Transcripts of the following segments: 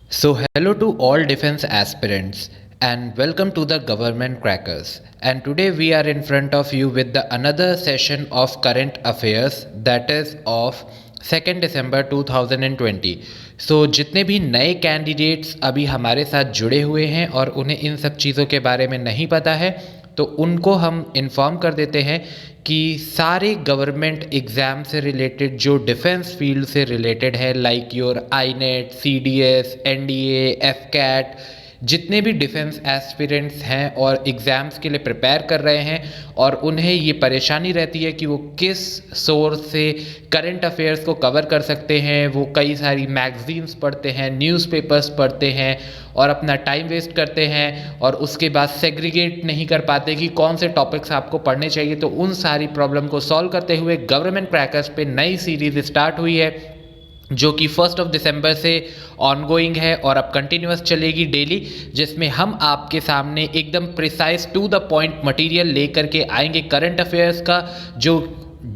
So, hello to all defense aspirants and welcome to the Government Crackers. And today we are in front of you with the another session of current affairs that is of 2nd December 2020. So जितने भी नए candidates अभी हमारे साथ जुड़े हुए हैं और उन्हें इन सब चीज़ों के बारे में नहीं पता है तो उनको हम इन्फॉर्म कर देते हैं कि सारे गवर्नमेंट एग्ज़ाम से रिलेटेड जो डिफेंस फील्ड से रिलेटेड है like your I net C D S N D F cat जितने भी डिफेंस एस्पिरेंट्स हैं और एग्ज़ाम्स के लिए प्रिपेयर कर रहे हैं और उन्हें ये परेशानी रहती है कि वो किस सोर्स से करंट अफेयर्स को कवर कर सकते हैं। वो कई सारी मैगज़ीन्स पढ़ते हैं, न्यूज़पेपर्स पढ़ते हैं और अपना टाइम वेस्ट करते हैं और उसके बाद सेग्रीगेट नहीं कर पाते कि कौन से टॉपिक्स आपको पढ़ने चाहिए। तो उन सारी प्रॉब्लम को सॉल्व करते हुए गवर्नमेंट क्रैकर्स पे नई सीरीज़ स्टार्ट हुई है जो कि 1 दिसंबर से ऑनगोइंग है और अब कंटिन्यूस चलेगी डेली, जिसमें हम आपके सामने एकदम precise to the point material लेकर के आएंगे करंट अफेयर्स का, जो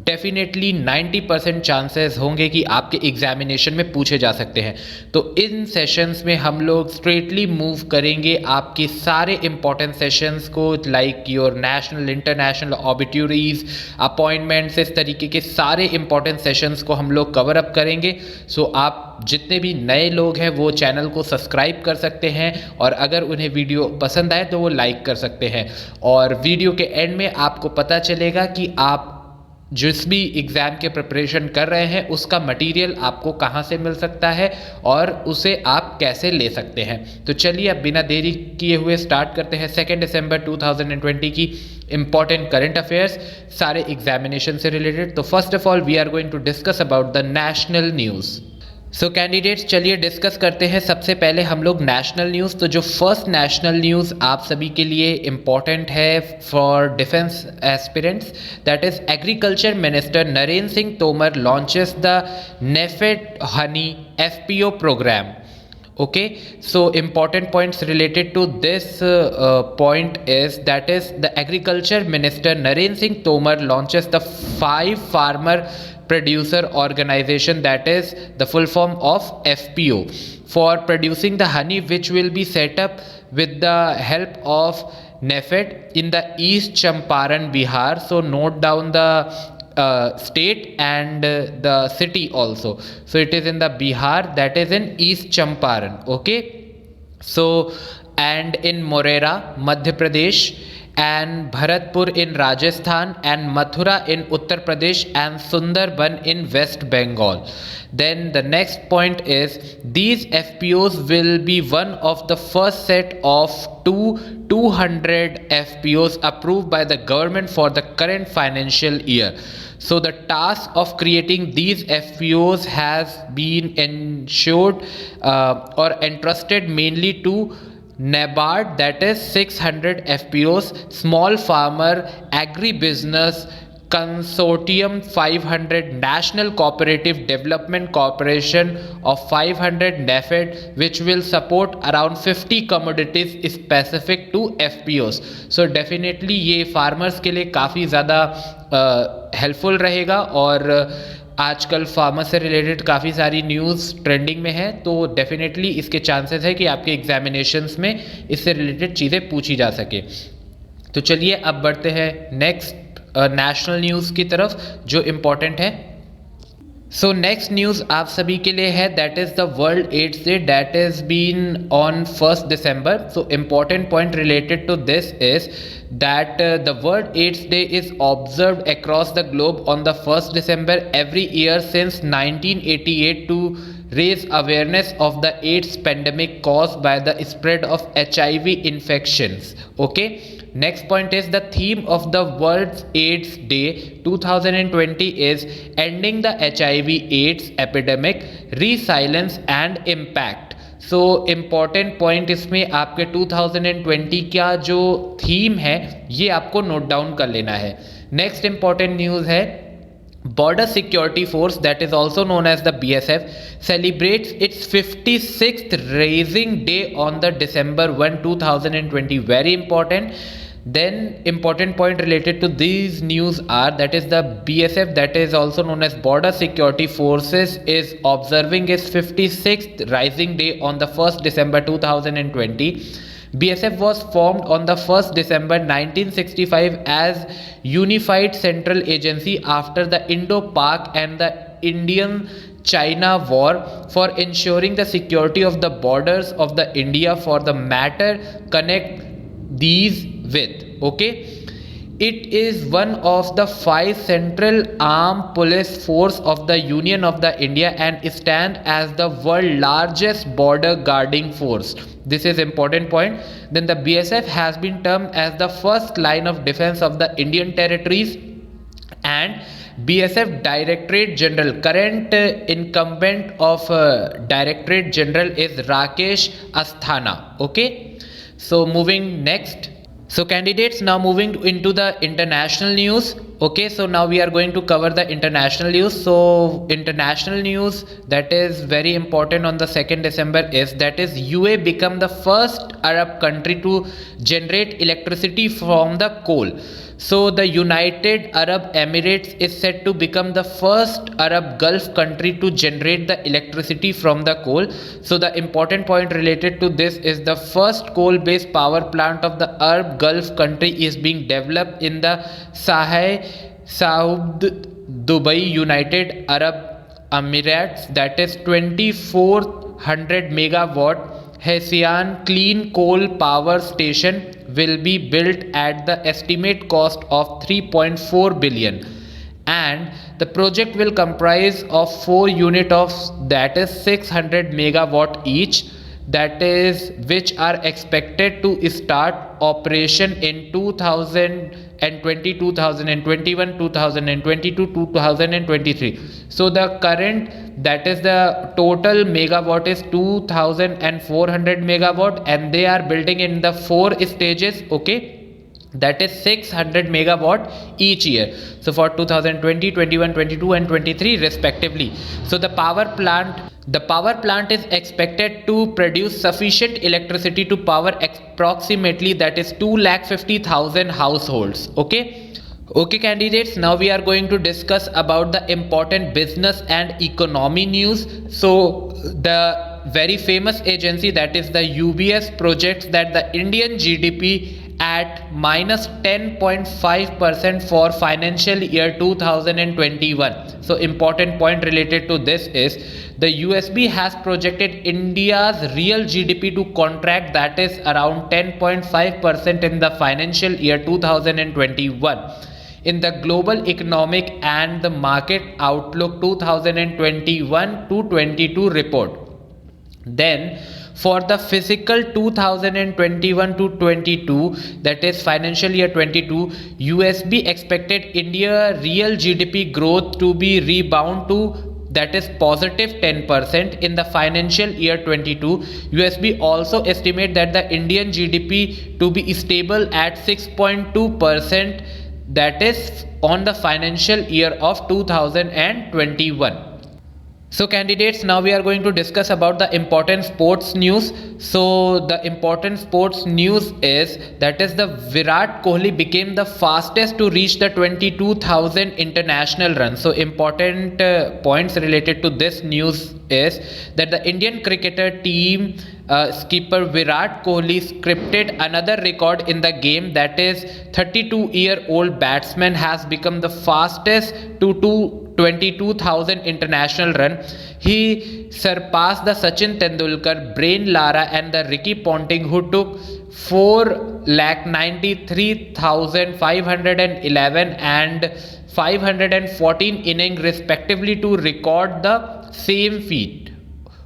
डेफिनेटली 90% चांसेस होंगे कि आपके एग्जामिनेशन में पूछे जा सकते हैं। तो इन सेशंस में हम लोग स्ट्रेटली मूव करेंगे आपके सारे इंपॉर्टेंट सेशंस को like your national international obituaries appointments, इस तरीके के सारे इंपॉर्टेंट सेशंस को हम लोग कवर अप करेंगे। सो आप जितने भी नए लोग हैं वो चैनल को सब्सक्राइब कर सकते हैं और अगर उन्हें वीडियो पसंद आए तो वो लाइक कर सकते हैं और वीडियो के एंड में आपको पता चलेगा कि आप जिस भी एग्ज़ाम के प्रिपरेशन कर रहे हैं उसका मटेरियल आपको कहाँ से मिल सकता है और उसे आप कैसे ले सकते हैं। तो चलिए अब बिना देरी किए हुए स्टार्ट करते हैं 2 दिसंबर 2020 की इम्पॉर्टेंट करंट अफेयर्स सारे एग्जामिनेशन से रिलेटेड। तो first of all we are going to discuss about the national news. So candidates चलिए डिस्कस करते हैं सबसे पहले हम लोग नेशनल न्यूज़। तो जो फर्स्ट नेशनल न्यूज़ आप सभी के लिए इम्पॉर्टेंट है for defence aspirants, that is agriculture minister Narendra Singh Tomar launches the NAFED honey FPO programme. Okay, so important points related to this point is that is the agriculture minister Narendra Singh Tomar launches the 5 farmer producer organization, that is the full form of FPO, for producing the honey, which will be set up with the help of NAFED in the East Champaran, Bihar. So note down the state and the city also. So it is in the Bihar, that is in East Champaran. Okay, so and in Morera, Madhya Pradesh, and Bharatpur in Rajasthan, and Mathura in Uttar Pradesh, and Sundarban in West Bengal. Then the next point is these FPOs will be one of the first set of 200 FPOs approved by the government for the current financial year. So the task of creating these FPOs has been ensured or entrusted mainly to NABARD, that is 600 FPOs, Small Farmer Agribusiness Consortium 500, National Cooperative Development Corporation of 500, NAFED, which will support around 50 commodities specific to FPOs. So definitely ये farmers के लिए काफ़ी ज़्यादा helpful रहेगा और आजकल farmer से related काफ़ी सारी न्यूज़ ट्रेंडिंग में है, तो डेफिनेटली इसके चांसेस है कि आपके एग्जामिनेशंस में इससे रिलेटेड चीज़ें पूछी जा सके। तो चलिए अब बढ़ते हैं नेक्स्ट नेशनल न्यूज़ की तरफ जो इम्पोर्टेंट है। सो नेक्स्ट न्यूज़ आप सभी के लिए है, that is the world AIDS day, that is been on 1 December. So important point related to this is that the World AIDS Day is observed across the globe on the 1st December every year since 1988 to raise awareness of the AIDS pandemic caused by the spread of HIV infections. Okay, next point is the theme of the World AIDS Day 2020 is ending the HIV AIDS epidemic, resilience and impact. So important point इसमें आपके 2020 का जो theme है ये आपको note down कर लेना है। नेक्स्ट इम्पॉर्टेंट न्यूज़ है Border Security Force, that is also known as the BSF, celebrates its 56th raising day on the December 1, 2020. Very important. Then important point related to these news are that is the BSF, that is also known as Border Security Forces, is observing its 56th Rising Day on the 1st December 2020. BSF was formed on the 1st December 1965 as Unified Central Agency after the Indo-Pak and the Indian-China War for ensuring the security of the borders of the India. For the matter connect these with, okay, it is one of the 5 central armed police force of the Union of the India and stand as the world largest border guarding force. This is important point. Then the BSF has been termed as the first line of defense of the Indian territories, and BSF Directorate General, current incumbent of Directorate General is Rakesh Asthana. Okay, so moving next. So candidates, now moving into the international news. Okay, so now we are going to cover the international news. So international news that is very important on the 2nd December is that is UAE become the first Arab country to generate electricity from the coal. So the United Arab Emirates is said to become the first Arab Gulf country to generate the electricity from the coal. So the important point related to this is the first coal-based power plant of the Arab Gulf country is being developed in the Saud Dubai United Arab Emirates, that is 2400 megawatt Hessian Clean Coal Power Station will be built at the estimate cost of 3.4 billion, and the project will comprise of 4 units of that is 600 megawatt each, that is which are expected to start operation in 2020, 2021, 2022, 2023. So the current, that is the total megawatt is 2400 megawatt, and they are building in the 4 stages. Okay, that is 600 megawatt each year, so for 2020, 21, 22 and 23 respectively. So the power plant is expected to produce sufficient electricity to power approximately that is 250,000 households. Okay candidates, now we are going to discuss about the important business and economy news. So the very famous agency, that is the UBS, projects that the Indian GDP at minus 10.5% for financial year 2021. So important point related to this is the USB has projected India's real GDP to contract, that is around 10.5% in the financial year 2021. In the Global Economic and the Market Outlook 2021 to 22 report. Then for the fiscal 2021 to 22, that is financial year 22, USB expected India real GDP growth to be rebound to that is positive 10% in the financial year 22. USB also estimate that the Indian GDP to be stable at 6.2%, that is on the financial year of 2021. So candidates, now we are going to discuss about the important sports news. So the important sports news is that is the Virat Kohli became the fastest to reach the 22,000 international runs. So important points related to this news is that the Indian cricketer team skipper Virat Kohli scripted another record in the game, that is 32-year-old batsman has become the fastest to 22,000 international run. He surpassed the Sachin Tendulkar, Brian Lara and the Ricky Ponting, who took 4,93,511 and 514 innings respectively to record the same feat.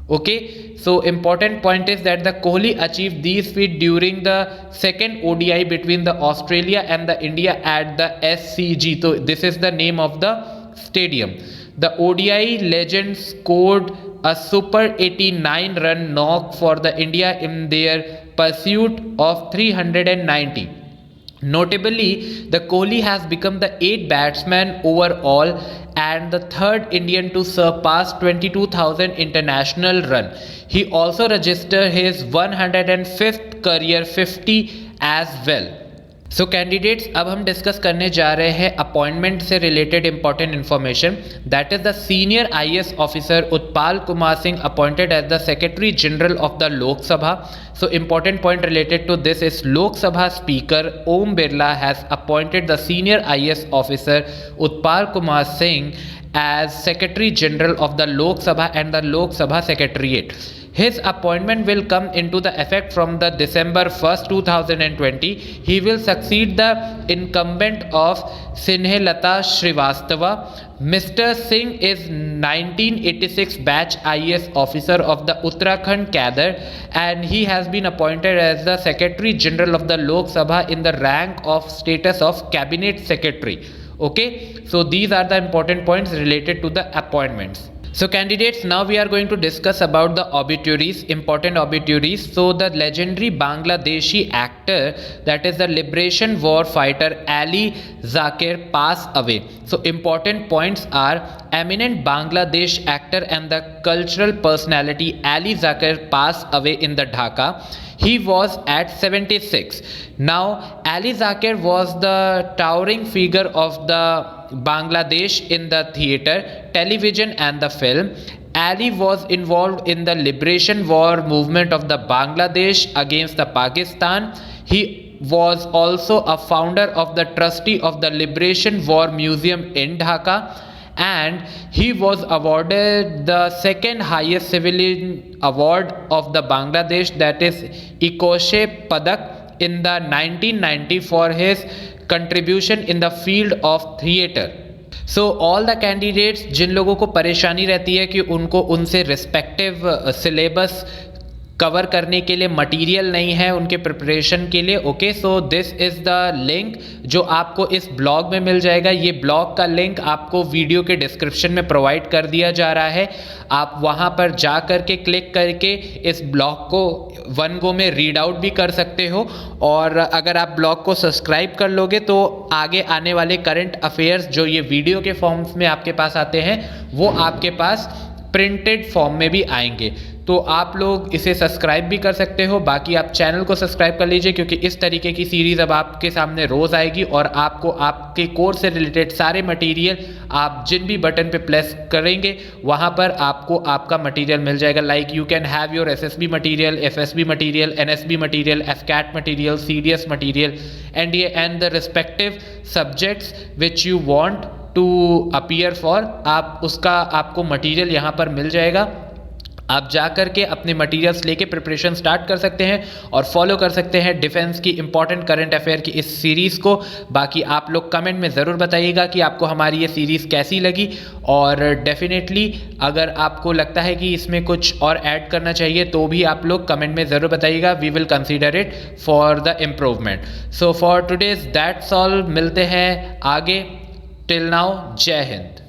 Okay, so important point is that the Kohli achieved these feats during the second ODI between the Australia and the India at the SCG. So this is the name of the stadium. The ODI legend scored a super 89 run knock for the India in their pursuit of 390. Notably, the Kohli has become the 8th batsman overall and the 3rd Indian to surpass 22,000 international run. He also registered his 105th career 50 as well. So candidates, अब हम discuss करने जा रहे हैं appointment से रिलेटेड important information. That is the senior IAS officer Utpal Kumar Singh appointed as the secretary general of the Lok Sabha. So important point related to this is Lok Sabha Speaker Om Birla has appointed the senior IAS officer Utpal Kumar Singh as Secretary General of the Lok Sabha and the Lok Sabha Secretariat. His appointment will come into the effect from the December 1st, 2020. He will succeed the incumbent of Sinhelata Srivastava. Mr. Singh is 1986 batch IAS officer of the Uttarakhand cadre and he has been appointed as the Secretary General of the Lok Sabha in the rank of status of Cabinet Secretary. Okay, so these are the important points related to the appointments. So candidates, now we are going to discuss about the obituaries, important obituaries. So the legendary Bangladeshi actor, that is the liberation war fighter Ali Zakir, passed away. So important points are eminent Bangladesh actor and the cultural personality Ali Zakir passed away in the Dhaka. He was at 76. Now Ali Zakir was the towering figure of the Bangladesh in the theatre, television and the film. Ali was involved in the liberation war movement of the Bangladesh against the Pakistan. He was also a founder of the trustee of the Liberation War Museum in Dhaka, and he was awarded the second highest civilian award of the Bangladesh, that is Ekoshe Padak, in the 1990 for his contribution in the field of theatre. So all the candidates जिन लोगों को परेशानी रहती है कि उनको उनसे respective syllabus cover करने के लिए मटेरियल नहीं है उनके प्रिपरेशन के लिए, okay, so this is the link जो आपको इस ब्लॉग में मिल जाएगा. ये ब्लॉग का लिंक आपको वीडियो के डिस्क्रिप्शन में प्रोवाइड कर दिया जा रहा है. आप वहाँ पर जा कर के क्लिक करके इस ब्लॉग को वन गो में रीड आउट भी कर सकते हो. और अगर आप ब्लॉग को सब्सक्राइब कर लोगे तो आगे आने वाले करंट अफेयर्स जो ये वीडियो के फॉर्म्स में आपके पास आते हैं वो आपके पास प्रिंटेड फॉर्म में भी आएंगे. तो आप लोग इसे सब्सक्राइब भी कर सकते हो. बाकी आप चैनल को सब्सक्राइब कर लीजिए क्योंकि इस तरीके की सीरीज़ अब आपके सामने रोज़ आएगी और आपको आपके कोर्स से रिलेटेड सारे मटेरियल आप जिन भी बटन पे प्रेस करेंगे वहाँ पर आपको आपका मटेरियल मिल जाएगा. Like you can have your SSB material, FSB material, NSB material, AFCAT material, CDS material, NDA and the respective subjects which you want to appear for. आप उसका आपको मटेरियल यहाँ पर मिल जाएगा. आप जा कर के अपने मटेरियल्स लेके प्रिपरेशन स्टार्ट कर सकते हैं और फॉलो कर सकते हैं डिफेंस की इंपॉर्टेंट करंट अफेयर की इस सीरीज़ को. बाकी आप लोग कमेंट में ज़रूर बताइएगा कि आपको हमारी ये सीरीज़ कैसी लगी और डेफिनेटली अगर आपको लगता है कि इसमें कुछ और ऐड करना चाहिए तो भी आप लोग कमेंट में ज़रूर बताइएगा. We will consider it for the improvement. So for today's that's all. मिलते हैं आगे. टिल नाउ, जय हिंद.